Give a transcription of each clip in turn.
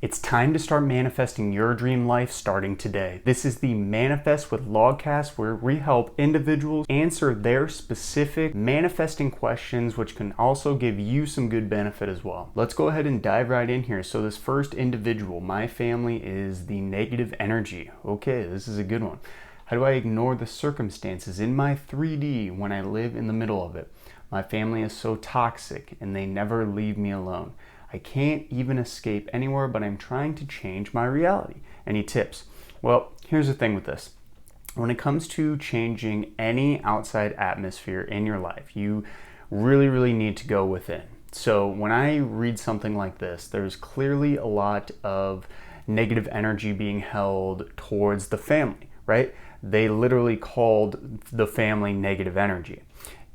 It's time to start manifesting your dream life starting today. This is the Manifest with LogCast, where we help individuals answer their specific manifesting questions, which can also give you some good benefit as well. Let's go ahead and dive right in here. So this first individual, my family is the negative energy. Okay, this is a good one. How do I ignore the circumstances in my 3D when I live in the middle of it? My family is so toxic and they never leave me alone. I can't even escape anywhere, but I'm trying to change my reality. Any tips? Well, here's the thing with this. When it comes to changing any outside atmosphere in your life, you really need to go within. So when I read something like this, there's clearly a lot of negative energy being held towards the family, right? They literally called the family negative energy.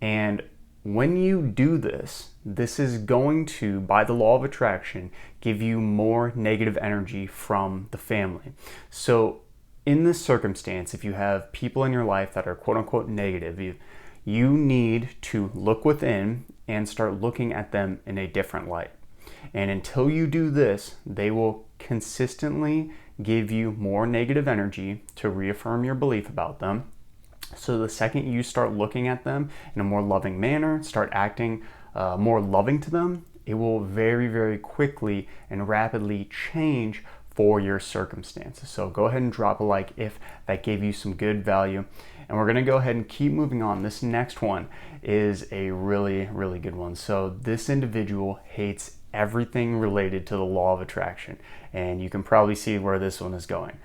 And when you do this, this is going to, by the law of attraction, give you more negative energy from the family. So in this circumstance, if you have people in your life that are quote unquote negative, you need to look within and start looking at them in a different light. And until you do this, they will consistently give you more negative energy to reaffirm your belief about them. So the second you start looking at them in a more loving manner, start acting more loving to them, it will very quickly and rapidly change for your circumstances. So go ahead and drop a like if that gave you some good value. And we're going to go ahead and keep moving on. This next one is a really good one. So this individual hates everything related to the law of attraction, and you can probably see where this one is going.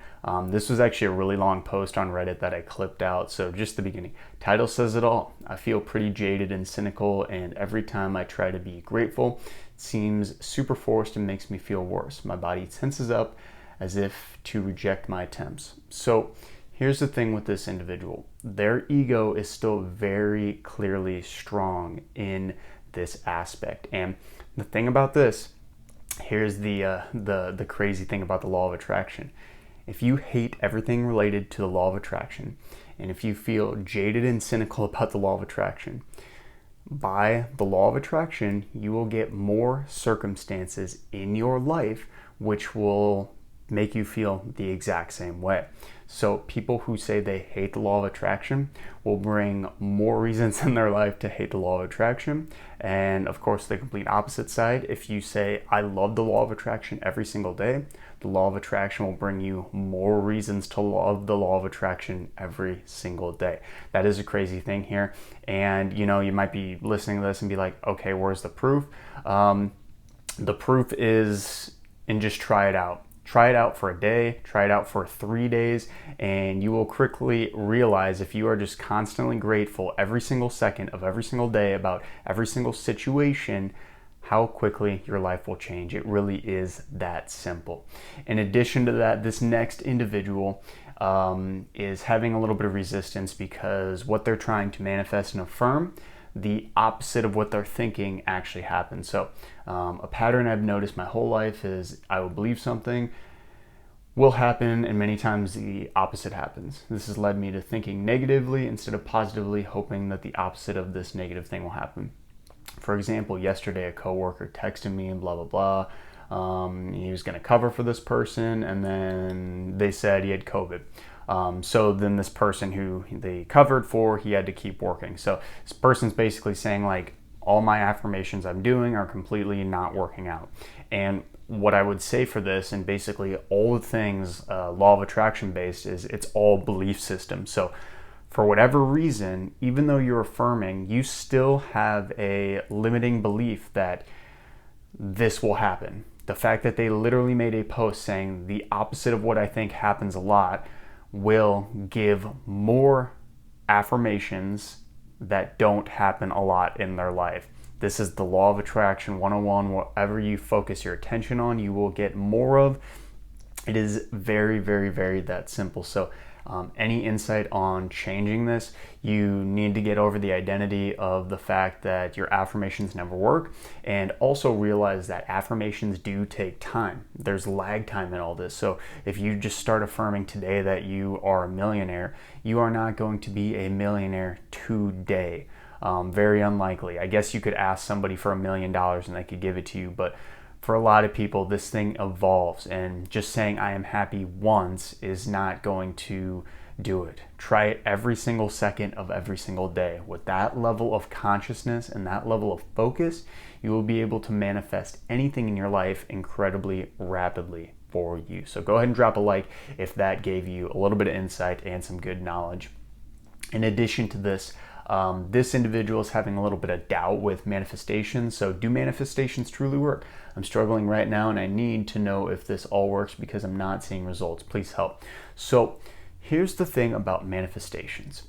This was actually a really long post on Reddit that I clipped out, so just the beginning. Title says it all. I feel pretty jaded and cynical, and every time I try to be grateful, it seems super forced and makes me feel worse. My body tenses up as if to reject my attempts. So here's the thing with this individual. Their ego is still very clearly strong in this aspect. And the thing about this, here's the crazy thing about the law of attraction. If you hate everything related to the law of attraction, and if you feel jaded and cynical about the law of attraction, by the law of attraction, you will get more circumstances in your life which will make you feel the exact same way. So people who say they hate the law of attraction will bring more reasons in their life to hate the law of attraction. And of course, the complete opposite side, if you say, I love the law of attraction every single day, the law of attraction will bring you more reasons to love the law of attraction every single day. That is a crazy thing here. And you might be listening to this and be like, okay, where's the proof? The proof is, and just try it out. Try it out for a day, try it out for 3 days, and you will quickly realize, if you are just constantly grateful every single second of every single day about every single situation, how quickly your life will change. It really is that simple. In addition to that, this next individual is having a little bit of resistance because what they're trying to manifest and affirm, the opposite of what they're thinking actually happens. So a pattern I've noticed my whole life is I will believe something will happen, and many times the opposite happens. This has led me to thinking negatively instead of positively, hoping that the opposite of this negative thing will happen. For example, yesterday a coworker texted me and blah blah. He was going to cover for this person, and then they said he had COVID. So then this person who they covered for, he had to keep working. So this person's basically saying, like, all my affirmations I'm doing are completely not working out. And what I would say for this, and basically all the things law of attraction based, is it's all belief system. So for whatever reason, even though you're affirming, you still have a limiting belief that this will happen. The fact that they literally made a post saying the opposite of what I think happens a lot will give more affirmations that don't happen a lot in their life. This is the law of attraction 101. Whatever you focus your attention on, you will get more of. It is very that simple. So any insight on changing this, you need to get over the identity of the fact that your affirmations never work, and also realize that affirmations do take time. There's lag time in all this. So if you just start affirming today that you are a millionaire, you are not going to be a millionaire today. Very unlikely. I guess you could ask somebody for $1 million and they could give it to you, but For a lot of people, this thing evolves, and just saying I am happy once is not going to do it. Try it every single second of every single day. With that level of consciousness and that level of focus, you will be able to manifest anything in your life incredibly rapidly for you. So go ahead and drop a like if that gave you a little bit of insight and some good knowledge. In addition to this, this individual is having a little bit of doubt with manifestations. So do manifestations truly work? I'm struggling right now and I need to know if this all works because I'm not seeing results. Please help. So here's the thing about manifestations.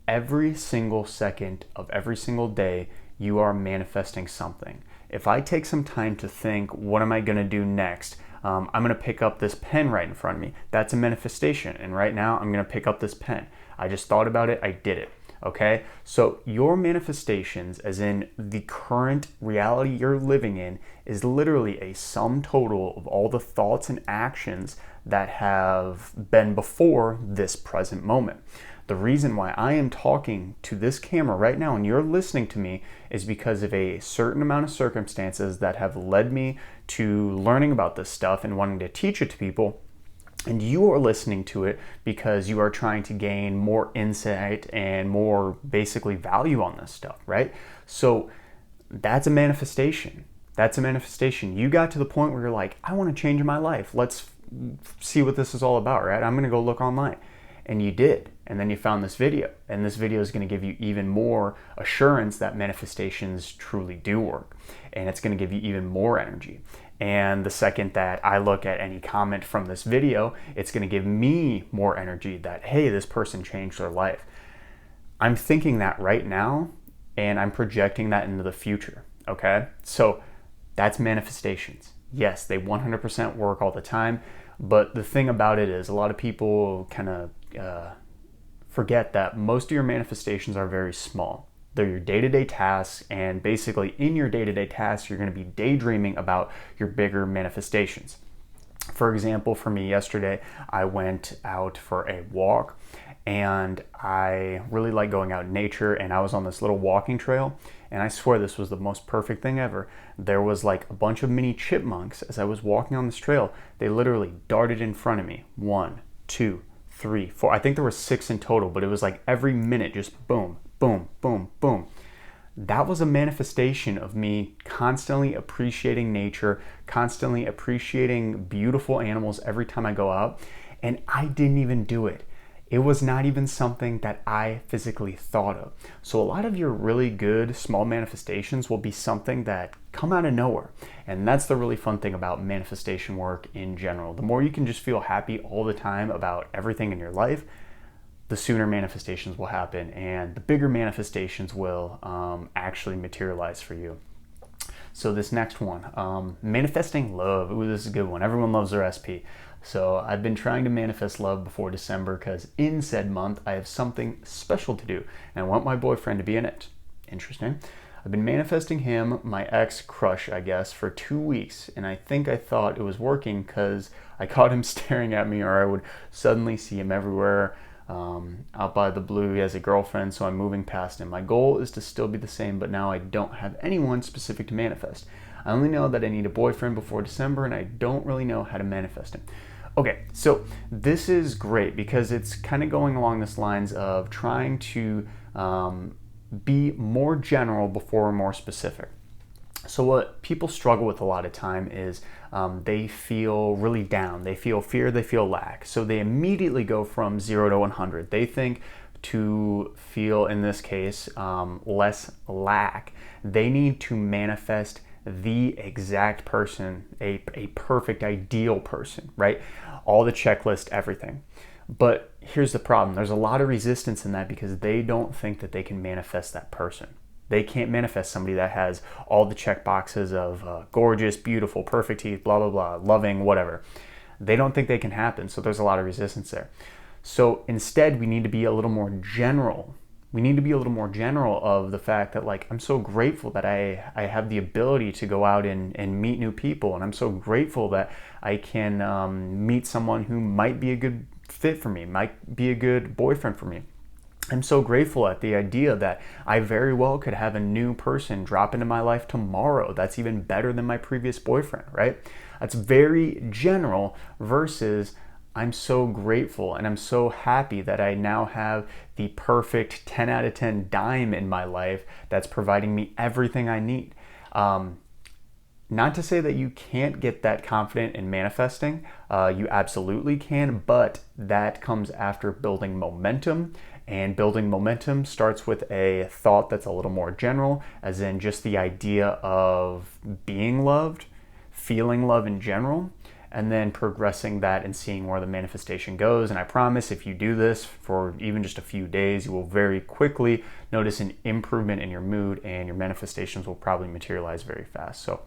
Every single second of every single day, you are manifesting something. If I take some time to think, what am I going to do next? I'm going to pick up this pen right in front of me. That's a manifestation. And right now, I'm going to pick up this pen. I just thought about it. I did it. Okay? So your manifestations, as in the current reality you're living in, is literally a sum total of all the thoughts and actions that have been before this present moment. The reason why I am talking to this camera right now and you're listening to me is because of a certain amount of circumstances that have led me to learning about this stuff and wanting to teach it to people. And you are listening to it because you are trying to gain more insight and more basically value on this stuff, right? So that's a manifestation. That's a manifestation. You got to the point where you're like, I want to change my life. Let's see what this is all about, right? I'm going to go look online. And you did. And then you found this video. And this video is going to give you even more assurance that manifestations truly do work. And it's going to give you even more energy. And the second that I look at any comment from this video, it's going to give me more energy that, hey, this person changed their life. I'm thinking that right now, and I'm projecting that into the future, okay? So that's manifestations. Yes, they 100% work all the time, but the thing about it is a lot of people kind of forget that most of your manifestations are very small. They're your day-to-day tasks, and basically in your day-to-day tasks, you're going to be daydreaming about your bigger manifestations. For example, for me yesterday, I went out for a walk, and I really like going out in nature, and I was on this little walking trail, and I swear this was the most perfect thing ever. There was like a bunch of mini chipmunks as I was walking on this trail. They literally darted in front of me. 1, 2, 3, 4. I think there were 6 in total, but it was like every minute just boom, boom, boom, boom. That was a manifestation of me constantly appreciating nature, constantly appreciating beautiful animals every time I go out, and I didn't even do it. It was not even something that I physically thought of. So a lot of your really good small manifestations will be something that come out of nowhere. And that's the really fun thing about manifestation work in general. The more you can just feel happy all the time about everything in your life, the sooner manifestations will happen and the bigger manifestations will actually materialize for you. So this next one, manifesting love. Ooh, this is a good one. Everyone loves their SP. So I've been trying to manifest love before December because in said month I have something special to do and I want my boyfriend to be in it. Interesting. I've been manifesting him, my ex-crush, I guess, for 2 weeks, and I think I thought it was working because I caught him staring at me, or I would suddenly see him everywhere. Out by the blue, he has a girlfriend, so I'm moving past him. My goal is to still be the same, but now I don't have anyone specific to manifest. I only know that I need a boyfriend before December, and I don't really know how to manifest him. Okay, so this is great because it's kind of going along this lines of trying to be more general before more specific. So what people struggle with a lot of time is they feel really down, they feel fear, they feel lack. So they immediately go from 0 to 100. They think to feel, in this case, less lack, they need to manifest the exact person, a perfect, ideal person, right? All the checklist, everything. But here's the problem. There's a lot of resistance in that because they don't think that they can manifest that person. They can't manifest somebody that has all the check boxes of gorgeous, beautiful, perfect teeth, blah, blah, blah, loving, whatever. They don't think they can happen, so there's a lot of resistance there. So instead, we need to be a little more general. We need to be a little more general of the fact that, like, I'm so grateful that I have the ability to go out and meet new people, and I'm so grateful that I can meet someone who might be a good fit for me, might be a good boyfriend for me. I'm so grateful at the idea that I very well could have a new person drop into my life tomorrow that's even better than my previous boyfriend, right? That's very general versus I'm so grateful and I'm so happy that I now have the perfect 10 out of 10 dime in my life that's providing me everything I need. Not to say that you can't get that confident in manifesting. You absolutely can, but that comes after building momentum. And building momentum starts with a thought that's a little more general, as in just the idea of being loved, feeling love in general, and then progressing that and seeing where the manifestation goes. And I promise if you do this for even just a few days, you will very quickly notice an improvement in your mood and your manifestations will probably materialize very fast. So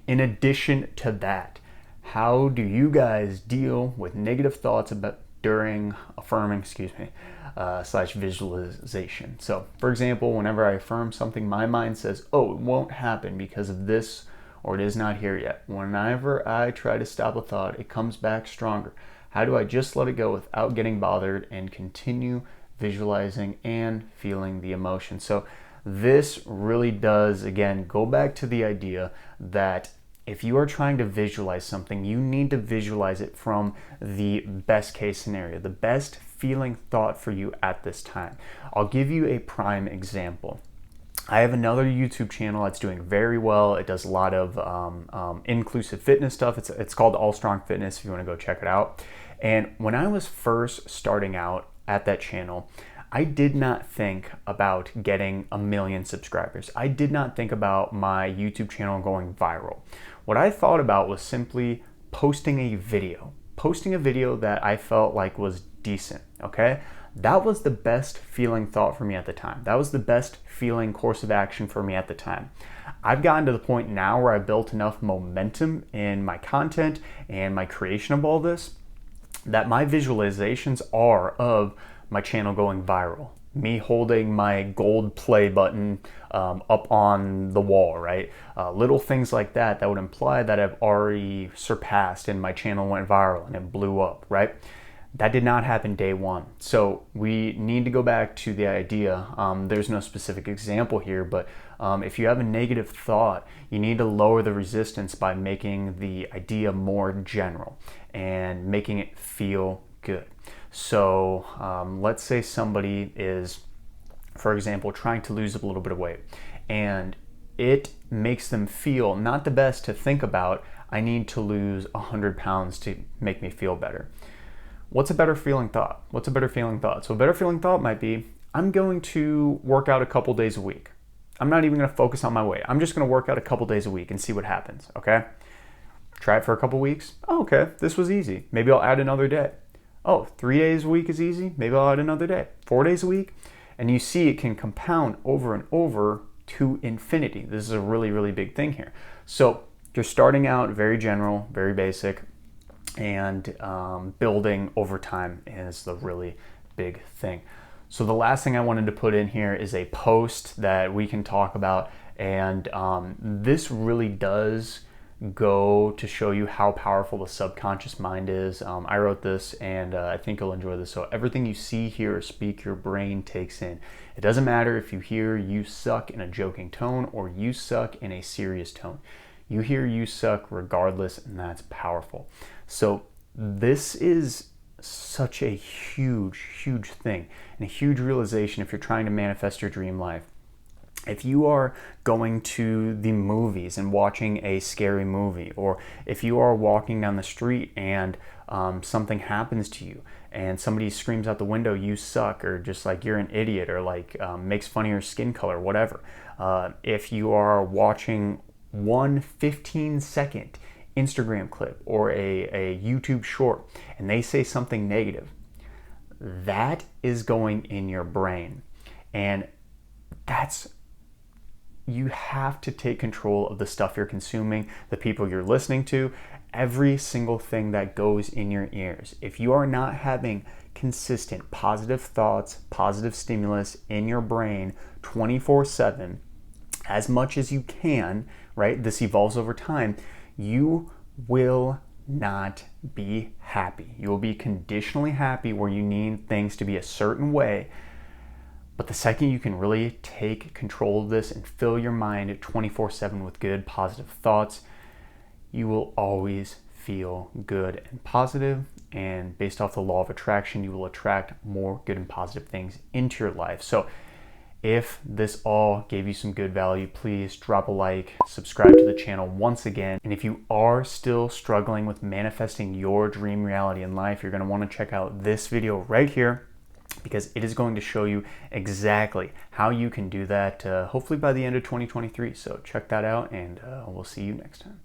in addition to that, how do you guys deal with negative thoughts about during affirming, / visualization? So for example, whenever I affirm something, my mind says, oh, it won't happen because of this, or it is not here yet. Whenever I try to stop a thought, it comes back stronger. How do I just let it go without getting bothered and continue visualizing and feeling the emotion? So this really does, again, go back to the idea that if you are trying to visualize something, you need to visualize it from the best case scenario, the best feeling thought for you at this time. I'll give you a prime example. I have another YouTube channel that's doing very well. It does a lot of inclusive fitness stuff. It's called All Strong Fitness if you want to go check it out. And when I was first starting out at that channel, I did not think about getting 1 million subscribers. I did not think about my YouTube channel going viral. What I thought about was simply posting a video that I felt like was decent, okay? That was the best feeling thought for me at the time. That was the best feeling course of action for me at the time. I've gotten to the point now where I built enough momentum in my content and my creation of all this that my visualizations are of my channel going viral. Me holding my gold play button up on the wall, right? Little things like that would imply that I've already surpassed and my channel went viral and it blew up, right? That did not happen day one. So we need to go back to the idea. There's no specific example here, but if you have a negative thought, you need to lower the resistance by making the idea more general and making it feel good. So let's say somebody is, for example, trying to lose a little bit of weight, and it makes them feel not the best to think about, I need to lose 100 pounds to make me feel better. What's a better feeling thought? So a better feeling thought might be, I'm going to work out a couple days a week. I'm not even going to focus on my weight. I'm just going to work out a couple days a week and see what happens, okay? Try it for a couple weeks. Oh, okay, this was easy. Maybe I'll add another day. Oh, 3 days a week is easy. Maybe I'll add another day. 4 days a week. And you see it can compound over and over to infinity. This is a really, really big thing here. So you're starting out very general, very basic, and building over time is the really big thing. So the last thing I wanted to put in here is a post that we can talk about, and this really does go to show you how powerful the subconscious mind is. I wrote this and I think you'll enjoy this. So everything you see, hear, or speak, your brain takes in. It doesn't matter if you hear you suck in a joking tone or you suck in a serious tone. You hear you suck regardless, and that's powerful. So this is such a huge, huge thing and a huge realization if you're trying to manifest your dream life. If you are going to the movies and watching a scary movie, or if you are walking down the street and something happens to you and somebody screams out the window, you suck, or just like you're an idiot, or like makes fun of your skin color, whatever. If you are watching one 15-second Instagram clip or a YouTube short and they say something negative, that is going in your brain. And you have to take control of the stuff you're consuming, the people you're listening to, every single thing that goes in your ears. If you are not having consistent positive thoughts, positive stimulus in your brain 24/7, as much as you can, right? This evolves over time. You will not be happy. You will be conditionally happy where you need things to be a certain way. But the second you can really take control of this and fill your mind 24/7 with good, positive thoughts, you will always feel good and positive. And based off the law of attraction, you will attract more good and positive things into your life. So if this all gave you some good value, please drop a like, subscribe to the channel once again. And if you are still struggling with manifesting your dream reality in life, you're going to want to check out this video right here, because it is going to show you exactly how you can do that, hopefully by the end of 2023. So check that out, and we'll see you next time.